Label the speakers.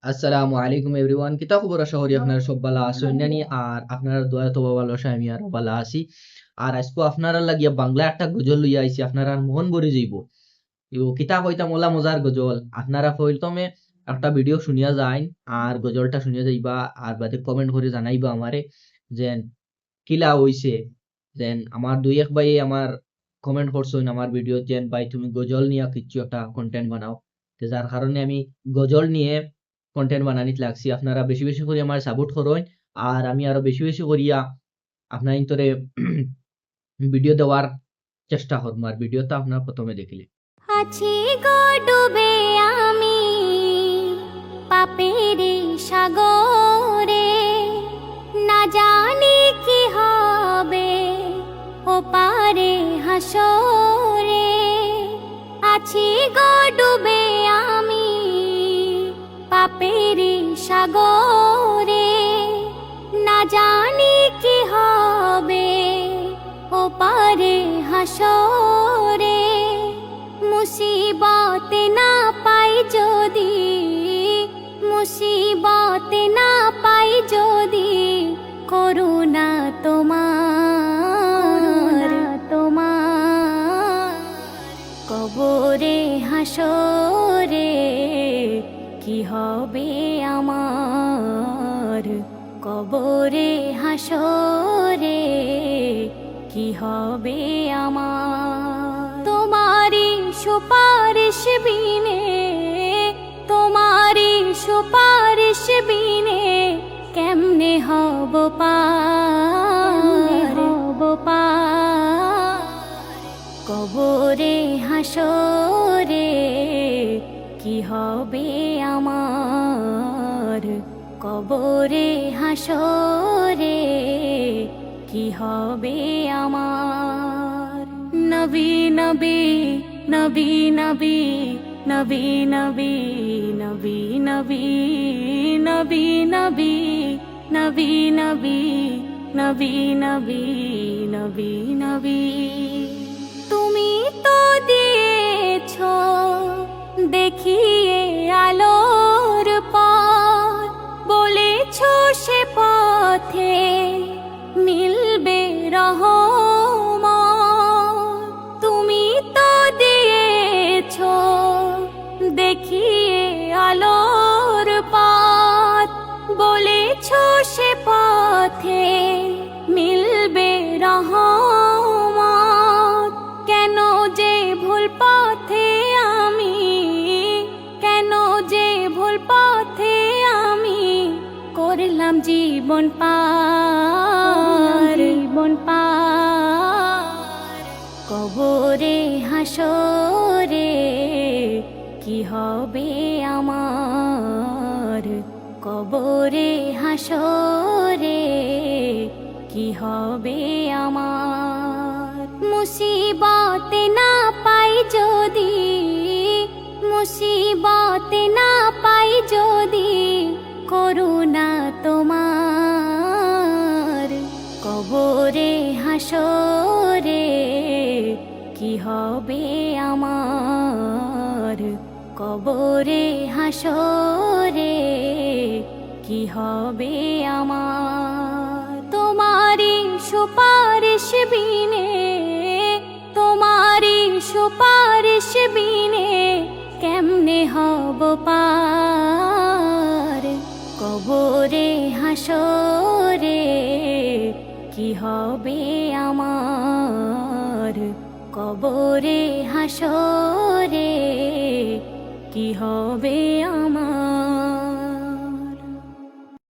Speaker 1: আসসালামু আলাইকুম এভরিওয়ান, কিতা খবর? আশা করি আপনারা সব ভালো আছেন জানি। আর আপনারা দোয়া তো ভালো আছে, আমি আর ভালো আছি। আর আজকে আপনারা লাগিয়া বাংলা একটা গজল লইয়া আইছি, আপনারা মন ভরে যাইব। কিতা কইতাম ওলা মজার গজল। আপনারা প্রথমে একটা ভিডিও শুনিয়া যাইন, আর গজলটা শুনিয়া যাইবা, আর বাদে কমেন্ট করে জানাইবা আমারে যে কিলা হইছে। দেন আমার দুই এক ভাই আমার কমেন্ট করছেন আমার ভিডিও, যে ভাই তুমি গজল নিয়ে কিছু একটা কন্টেন্ট বানাও। তো যার কারণে আমি গজল নিয়ে কন্টেন্ট বানানিত লাগছি। আপনারা বেশি বেশি করে আমার সাপোর্ট করুন, আর আমি আরো বেশি বেশি করিয়া আপনার ইন্তরে ভিডিও দেওয়ার চেষ্টা করবো। আর ভিডিওটা আপনার প্রথমে দেখিলে
Speaker 2: আছি গো ডুবে আমি পাপের সাগরে, না জানি কি হবে ও পারে হাসরে। আছি গো ডুবে আমি পাপের সাগরে, না জানি কি হবে ও পারে হাসরে। মুসিবত না পাই যদি, মুসিবত না পাই যদি, করুণা তোমার কবরে হাসরে কি হবে আমার, কবরে হাসরে কি হবে আমার। তোমারি সুপারিশ বিনে, তোমারি সুপারিশ বিনে কেমনে হব পার, কবরে হাসরে কি হবে আমার, কবরে হাসরে কি হবে আমার। নবী নবী নবী নবী নবী নবী নবী নবী নবী নবী নবী নবী নবী নবী নবী নবী। তুমি তো দিয়েছ দেখিয়ে আলোর পথ, বলেছ সে পথে মিলবে রহমত। তুমি তো দিয়েছ দেখিয়ে আলোর পথ, বলেছ সে পথে মিলবে রহমত। কেন যে ভুল পথে আমি, কেন যে ভুল পথে আমি করলাম জীবন পার, কবরে হাসরে কি হবে আমার, কবরে হাসরে কি হবে আমার। মুসিবত না পাই যদি, মুসিবত না পাই যদি, করুণা তোমার কবরে হাসরে কি হবে আমার, কবরে হাসরে কি হবে আমার। তোমারি সুপারিশ বিনে, তোমারি সুপারিশ বিনে কেমনে হব পার, কবরে হাসরে কি হবে আমার, কবরে হাসরে কি হবে